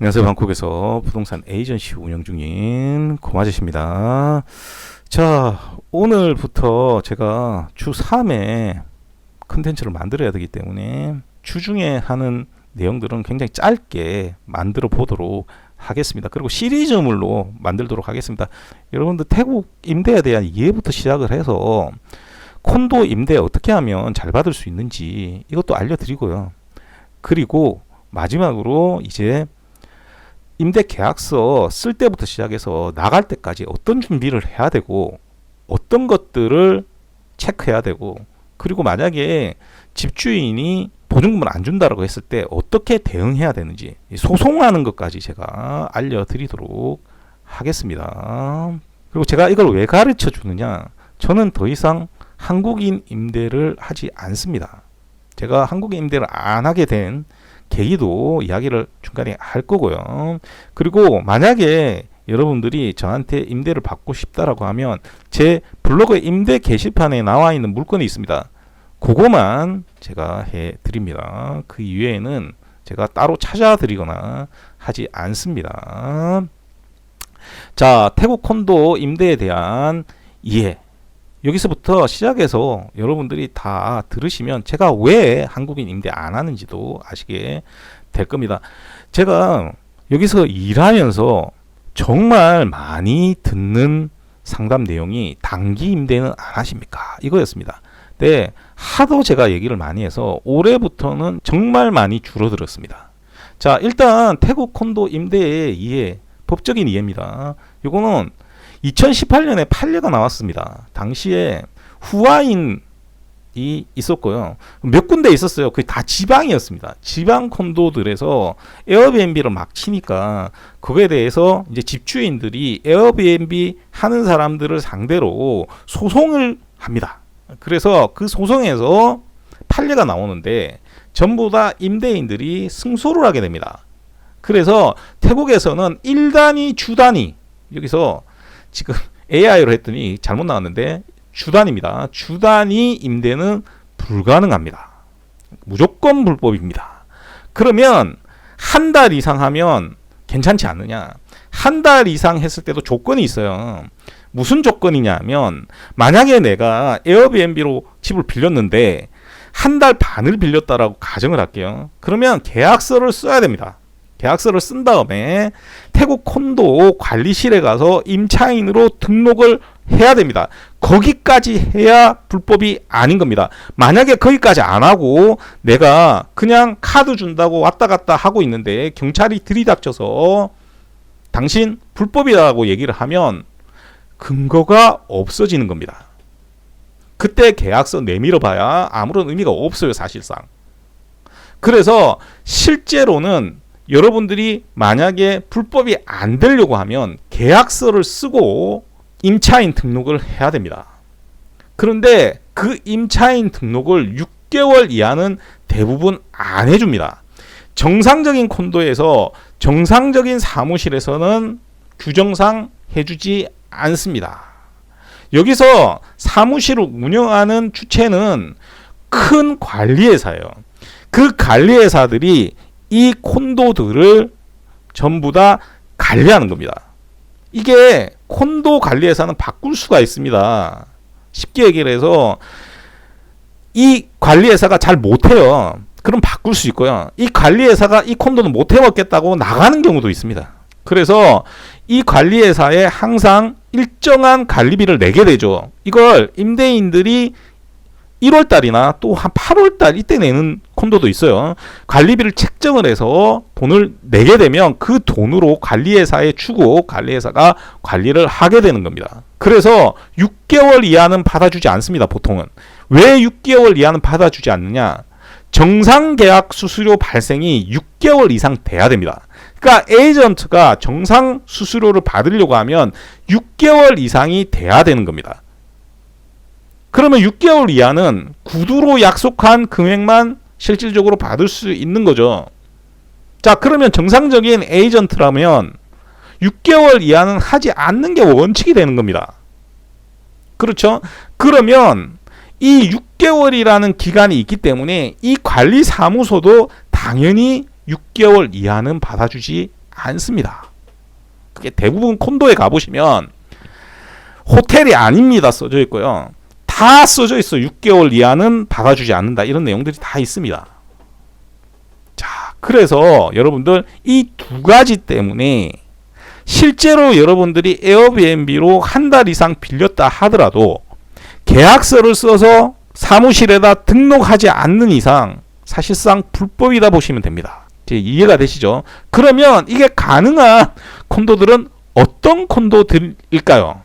안녕하세요. 방콕에서 부동산 에이전시 운영 중인 고마지입니다. 자, 오늘부터 제가 주 3회 컨텐츠를 만들어야 되기 때문에 주중에 하는 내용들은 굉장히 짧게 만들어 보도록 하겠습니다. 그리고 시리즈물로 만들도록 하겠습니다. 여러분들 태국 임대에 대한 이해부터 시작을 해서 콘도 임대 어떻게 하면 잘 받을 수 있는지 이것도 알려드리고요. 그리고 마지막으로 이제 임대 계약서 쓸 때부터 시작해서 나갈 때까지 어떤 준비를 해야 되고 어떤 것들을 체크해야 되고, 그리고 만약에 집주인이 보증금을 안 준다라고 했을 때 어떻게 대응해야 되는지, 소송하는 것까지 제가 알려드리도록 하겠습니다. 그리고 제가 이걸 왜 가르쳐 주느냐, 저는 더 이상 한국인 임대를 하지 않습니다. 제가 한국인 임대를 안 하게 된 계기도 이야기를 중간에 할 거고요. 그리고 만약에 여러분들이 저한테 임대를 받고 싶다라고 하면 제 블로그 임대 게시판에 나와 있는 물건이 있습니다. 그거만 제가 해 드립니다. 그 이외에는 제가 따로 찾아드리거나 하지 않습니다. 자, 태국 콘도 임대에 대한 이해, 여기서부터 시작해서 여러분들이 다 들으시면 제가 왜 한국인 임대 안 하는지도 아시게 될 겁니다. 제가 여기서 일하면서 정말 많이 듣는 상담 내용이 단기 임대는 안 하십니까? 이거였습니다. 네, 하도 제가 얘기를 많이 해서 올해부터는 정말 많이 줄어들었습니다. 자, 일단 태국 콘도 임대의 이해, 법적인 이해입니다. 이거는 2018년에 판례가 나왔습니다. 당시에 후아인이 있었고요. 몇 군데 있었어요. 그게 다 지방이었습니다. 지방 콘도들에서 에어비앤비를 막 치니까 그거에 대해서 이제 집주인들이 에어비앤비 하는 사람들을 상대로 소송을 합니다. 그래서 그 소송에서 판례가 나오는데 전부 다 임대인들이 승소를 하게 됩니다. 그래서 태국에서는 1단위, 주단위, 여기서 지금 AI로 했더니 잘못 나왔는데 주단입니다. 주단위 임대는 불가능합니다. 무조건 불법입니다. 그러면 한 달 이상 하면 괜찮지 않느냐? 한 달 이상 했을 때도 조건이 있어요. 무슨 조건이냐면, 만약에 내가 에어비앤비로 집을 빌렸는데 한 달 반을 빌렸다라고 가정을 할게요. 그러면 계약서를 써야 됩니다. 계약서를 쓴 다음에 태국 콘도 관리실에 가서 임차인으로 등록을 해야 됩니다. 거기까지 해야 불법이 아닌 겁니다. 만약에 거기까지 안 하고 내가 그냥 카드 준다고 왔다 갔다 하고 있는데 경찰이 들이닥쳐서 당신 불법이라고 얘기를 하면 근거가 없어지는 겁니다. 그때 계약서 내밀어 봐야 아무런 의미가 없어요, 사실상. 그래서 실제로는 여러분들이 만약에 불법이 안 되려고 하면 계약서를 쓰고 임차인 등록을 해야 됩니다. 그런데 그 임차인 등록을 6개월 이하는 대부분 안 해줍니다. 정상적인 콘도에서, 정상적인 사무실에서는 규정상 해주지 않습니다. 여기서 사무실을 운영하는 주체는 큰 관리회사예요. 그 관리회사들이 이 콘도들을 전부 다 관리하는 겁니다. 이게 콘도 관리회사는 바꿀 수가 있습니다. 쉽게 얘기를 해서 이 관리회사가 잘 못해요. 그럼 바꿀 수 있고요. 이 관리회사가 이 콘도는 못 해먹겠다고 나가는 경우도 있습니다. 그래서 이 관리회사에 항상 일정한 관리비를 내게 되죠. 이걸 임대인들이 1월달이나 또 한 8월달 이때 내는 콘도도 있어요. 관리비를 책정을 해서 돈을 내게 되면 그 돈으로 관리회사에 주고 관리회사가 관리를 하게 되는 겁니다. 그래서 6개월 이하는 받아주지 않습니다, 보통은. 왜 6개월 이하는 받아주지 않느냐? 정상 계약 수수료 발생이 6개월 이상 돼야 됩니다. 그러니까 에이전트가 정상 수수료를 받으려고 하면 6개월 이상이 돼야 되는 겁니다. 그러면 6개월 이하는 구두로 약속한 금액만 실질적으로 받을 수 있는 거죠. 자, 그러면 정상적인 에이전트라면 6개월 이하는 하지 않는 게 원칙이 되는 겁니다. 그렇죠? 그러면 이 6개월이라는 기간이 있기 때문에 이 관리사무소도 당연히 6개월 이하는 받아주지 않습니다. 그게 대부분 콘도에 가보시면 호텔이 아닙니다 써져 있고요. 다 써져 있어. 6개월 이하는 받아주지 않는다. 이런 내용들이 다 있습니다. 자, 그래서 여러분들 이 두 가지 때문에 실제로 여러분들이 에어비앤비로 한 달 이상 빌렸다 하더라도 계약서를 써서 사무실에다 등록하지 않는 이상 사실상 불법이다 보시면 됩니다. 이제 이해가 되시죠? 그러면 이게 가능한 콘도들은 어떤 콘도들일까요?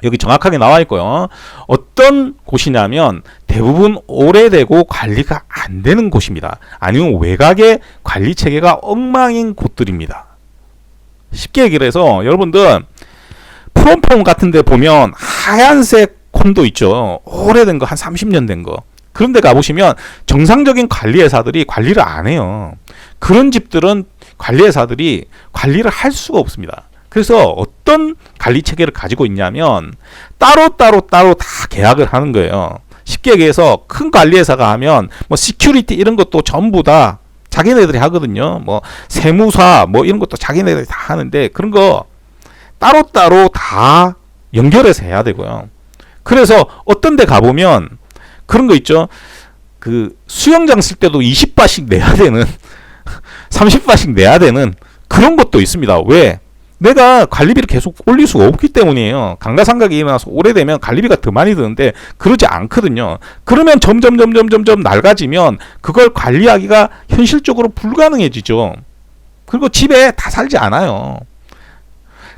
여기 정확하게 나와 있고요. 어떤 곳이냐면 대부분 오래되고 관리가 안 되는 곳입니다. 아니면 외곽의 관리 체계가 엉망인 곳들입니다. 쉽게 얘기를 해서 여러분들 프롬폼 같은 데 보면 하얀색 콘도 있죠. 오래된 거 한 30년 된 거. 그런 데 가보시면 정상적인 관리회사들이 관리를 안 해요. 그런 집들은 관리회사들이 관리를 할 수가 없습니다. 그래서 어떤 관리 체계를 가지고 있냐면 따로 다 계약을 하는 거예요. 쉽게 얘기해서 큰 관리회사가 하면 뭐 시큐리티 이런 것도 전부 다 자기네들이 하거든요. 뭐 세무사 뭐 이런 것도 자기네들이 다 하는데 그런 거 따로 다 연결해서 해야 되고요. 그래서 어떤 데 가보면 그런 거 있죠. 그 수영장 쓸 때도 20바씩 내야 되는 30바씩 내야 되는 그런 것도 있습니다. 왜? 내가 관리비를 계속 올릴 수가 없기 때문이에요. 감가상각이 일어나서 오래되면 관리비가 더 많이 드는데 그러지 않거든요. 그러면 점점 낡아지면 그걸 관리하기가 현실적으로 불가능해지죠. 그리고 집에 다 살지 않아요.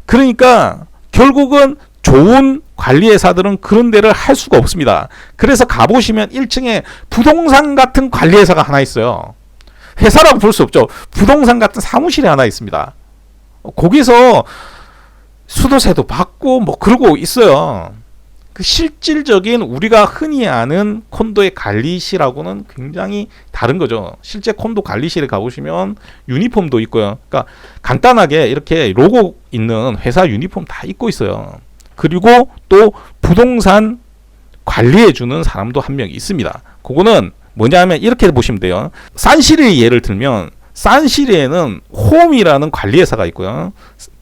그러니까 결국은 좋은 관리회사들은 그런 데를 할 수가 없습니다. 그래서 가보시면 1층에 부동산 같은 관리회사가 하나 있어요. 회사라고 볼 수 없죠. 부동산 같은 사무실이 하나 있습니다. 거기서 수도세도 받고 뭐 그러고 있어요. 그 실질적인 우리가 흔히 아는 콘도의 관리실하고는 굉장히 다른 거죠. 실제 콘도 관리실에 가보시면 유니폼도 있고요. 그러니까 간단하게 이렇게 로고 있는 회사 유니폼 다 입고 있어요. 그리고 또 부동산 관리해주는 사람도 한 명 있습니다. 그거는 뭐냐면 이렇게 보시면 돼요. 산시리 예를 들면 산시리에는 홈이라는 관리회사가 있고요.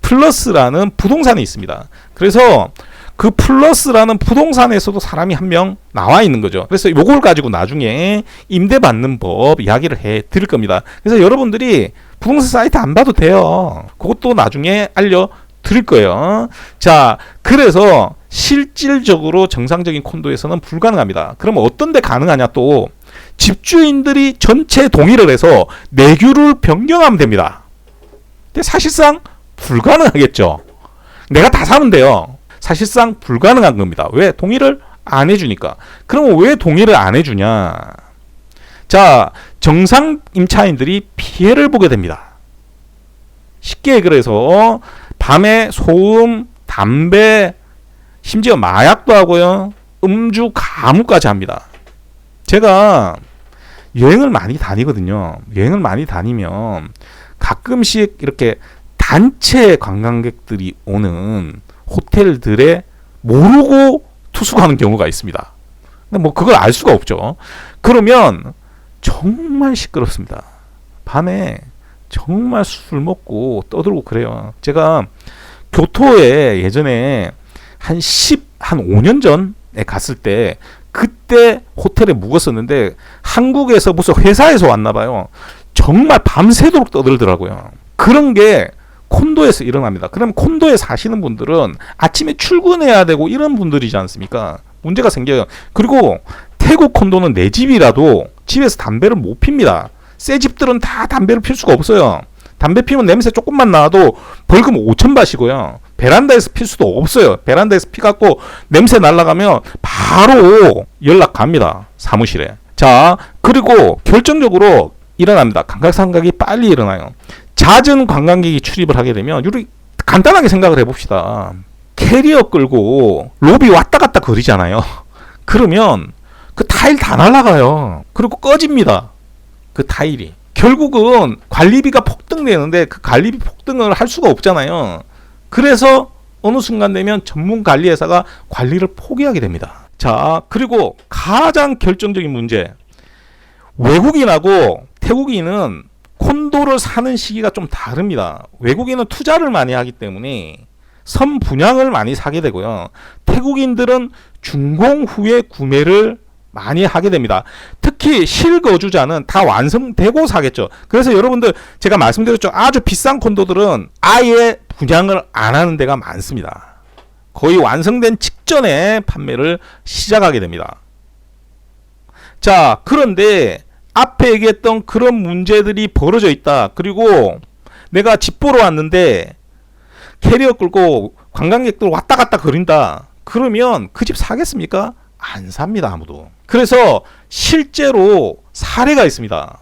플러스라는 부동산이 있습니다. 그래서 그 플러스라는 부동산에서도 사람이 한 명 나와 있는 거죠. 그래서 이걸 가지고 나중에 임대받는 법 이야기를 해 드릴 겁니다. 그래서 여러분들이 부동산 사이트 안 봐도 돼요. 그것도 나중에 알려 드릴 거예요. 자, 그래서 실질적으로 정상적인 콘도에서는 불가능합니다. 그럼 어떤 데 가능하냐 또 집주인들이 전체 동의를 해서 내규를 변경하면 됩니다. 근데 사실상 불가능하겠죠. 내가 다 사면 돼요. 사실상 불가능한 겁니다. 왜? 동의를 안 해주니까. 그러면 왜 동의를 안 해주냐? 자, 정상 임차인들이 피해를 보게 됩니다. 쉽게 그래서 밤에 소음, 담배, 심지어 마약도 하고요. 음주, 가무까지 합니다. 제가 여행을 많이 다니거든요. 여행을 많이 다니면 가끔씩 이렇게 단체 관광객들이 오는 호텔들에 모르고 투숙하는 경우가 있습니다. 근데 뭐 그걸 알 수가 없죠. 그러면 정말 시끄럽습니다. 밤에 정말 술 먹고 떠들고 그래요. 제가 교토에 예전에 한 5년 전에 갔을 때 그때 호텔에 묵었었는데 한국에서 무슨 회사에서 왔나 봐요. 정말 밤새도록 떠들더라고요. 그런 게 콘도에서 일어납니다. 그럼 콘도에 사시는 분들은 아침에 출근해야 되고 이런 분들이지 않습니까? 문제가 생겨요. 그리고 태국 콘도는 내 집이라도 집에서 담배를 못 핍니다. 새 집들은 다 담배를 필 수가 없어요. 담배 피면 냄새 조금만 나도 벌금 5,000바시고요. 베란다에서 필 수도 없어요. 베란다에서 피갖고 냄새 날아가면 바로 연락 갑니다. 사무실에. 자, 그리고 결정적으로 일어납니다. 감각상각이 빨리 일어나요. 잦은 관광객이 출입을 하게 되면 우리 간단하게 생각을 해봅시다. 캐리어 끌고 로비 왔다 갔다 거리잖아요. 그러면 그 타일 다 날아가요. 그리고 꺼집니다. 그 타일이. 결국은 관리비가 폭등되는데 그 관리비 폭등을 할 수가 없잖아요. 그래서 어느 순간 되면 전문 관리회사가 관리를 포기하게 됩니다. 자, 그리고 가장 결정적인 문제. 외국인하고 태국인은 콘도를 사는 시기가 좀 다릅니다. 외국인은 투자를 많이 하기 때문에 선 분양을 많이 사게 되고요. 태국인들은 준공 후에 구매를 많이 하게 됩니다. 특히 실거주자는 다 완성되고 사겠죠. 그래서 여러분들 제가 말씀드렸죠. 아주 비싼 콘도들은 아예 분양을 안 하는 데가 많습니다. 거의 완성된 직전에 판매를 시작하게 됩니다. 자, 그런데 앞에 얘기했던 그런 문제들이 벌어져 있다. 그리고 내가 집 보러 왔는데 캐리어 끌고 관광객들 왔다 갔다 거린다. 그러면 그 집 사겠습니까? 안 삽니다, 아무도. 그래서 실제로 사례가 있습니다.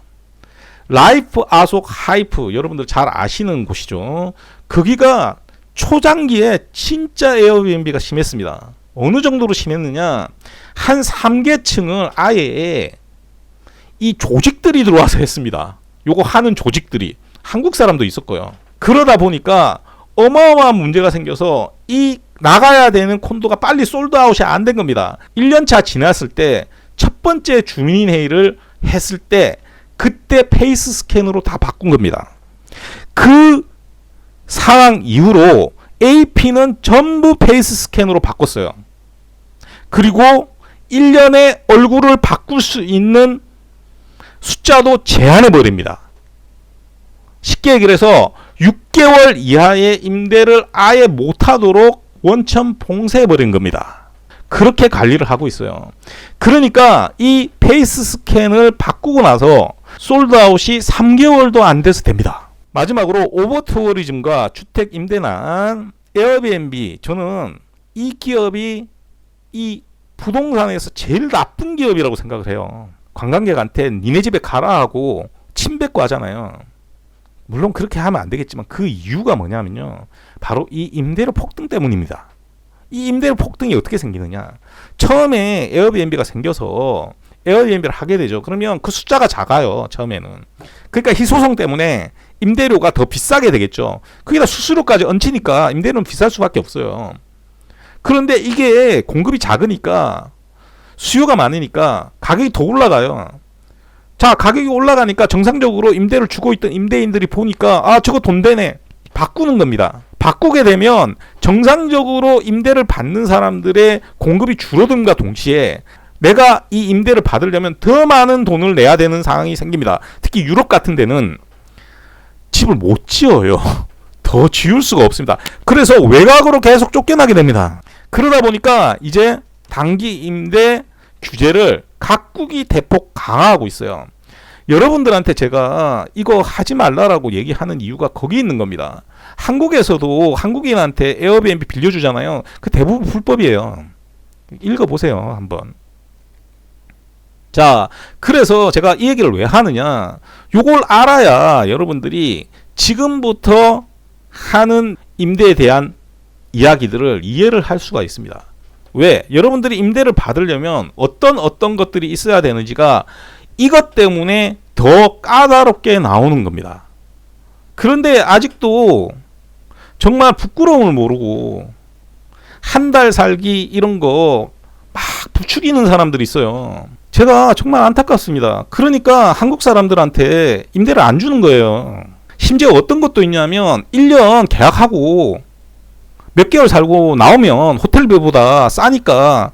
라이프 아속 하이프, 여러분들 잘 아시는 곳이죠. 거기가 초장기에 진짜 에어비앤비가 심했습니다. 어느 정도로 심했느냐? 한 3계층을 아예 이 조직들이 들어와서 했습니다. 요거 하는 조직들이. 한국 사람도 있었고요. 그러다 보니까 어마어마한 문제가 생겨서 이 나가야 되는 콘도가 빨리 솔드아웃이 안 된 겁니다. 1년차 지났을 때 첫 번째 주민회의를 했을 때 그때 페이스 스캔으로 다 바꾼 겁니다. 그 상황 이후로 AP는 전부 페이스 스캔으로 바꿨어요. 그리고 1년에 얼굴을 바꿀 수 있는 숫자도 제한해 버립니다. 쉽게 얘기를 해서 6개월 이하의 임대를 아예 못하도록 원천 봉쇄해 버린 겁니다. 그렇게 관리를 하고 있어요. 그러니까 이 페이스 스캔을 바꾸고 나서 솔드아웃이 3개월도 안 돼서 됩니다. 마지막으로 오버투어리즘과 주택 임대난 에어비앤비, 저는 이 기업이 이 부동산에서 제일 나쁜 기업이라고 생각을 해요. 관광객한테 니네 집에 가라 하고 침뱉고 하잖아요. 물론 그렇게 하면 안 되겠지만 그 이유가 뭐냐면요, 바로 이 임대료 폭등 때문입니다. 이 임대료 폭등이 어떻게 생기느냐, 처음에 에어비앤비가 생겨서 에어비앤비를 하게 되죠. 그러면 그 숫자가 작아요, 처음에는. 그러니까 희소성 때문에 임대료가 더 비싸게 되겠죠. 거기다 수수료까지 얹히니까 임대료는 비쌀 수밖에 없어요. 그런데 이게 공급이 작으니까, 수요가 많으니까 가격이 더 올라가요. 자, 가격이 올라가니까 정상적으로 임대를 주고 있던 임대인들이 보니까 아, 저거 돈 되네. 바꾸는 겁니다. 바꾸게 되면 정상적으로 임대를 받는 사람들의 공급이 줄어든과 동시에 내가 이 임대를 받으려면 더 많은 돈을 내야 되는 상황이 생깁니다. 특히 유럽 같은 데는 집을 못 지어요. 더 지을 수가 없습니다. 그래서 외곽으로 계속 쫓겨나게 됩니다. 그러다 보니까 이제 단기 임대 규제를 각국이 대폭 강화하고 있어요. 여러분들한테 제가 이거 하지 말라라고 얘기하는 이유가 거기 있는 겁니다. 한국에서도 한국인한테 에어비앤비 빌려주잖아요. 그 대부분 불법이에요. 읽어보세요, 한번. 자, 그래서 제가 이 얘기를 왜 하느냐, 요걸 알아야 여러분들이 지금부터 하는 임대에 대한 이야기들을 이해를 할 수가 있습니다. 왜? 여러분들이 임대를 받으려면 어떤 것들이 있어야 되는지가 이것 때문에 더 까다롭게 나오는 겁니다. 그런데 아직도 정말 부끄러움을 모르고 한 달 살기 이런 거 막 부추기는 사람들이 있어요. 제가 정말 안타깝습니다. 그러니까 한국 사람들한테 임대를 안 주는 거예요. 심지어 어떤 것도 있냐면 1년 계약하고 몇 개월 살고 나오면 호텔비보다 싸니까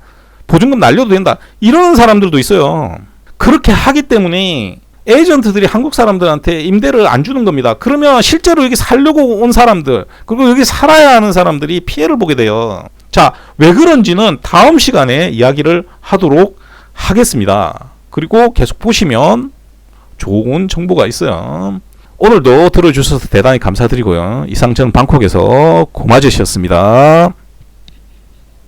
보증금 날려도 된다, 이러는 사람들도 있어요. 그렇게 하기 때문에 에이전트들이 한국 사람들한테 임대를 안 주는 겁니다. 그러면 실제로 여기 살려고 온 사람들, 그리고 여기 살아야 하는 사람들이 피해를 보게 돼요. 자, 왜 그런지는 다음 시간에 이야기를 하도록 하겠습니다. 그리고 계속 보시면 좋은 정보가 있어요. 오늘도 들어주셔서 대단히 감사드리고요. 이상 저는 방콕에서 고마주셨습니다.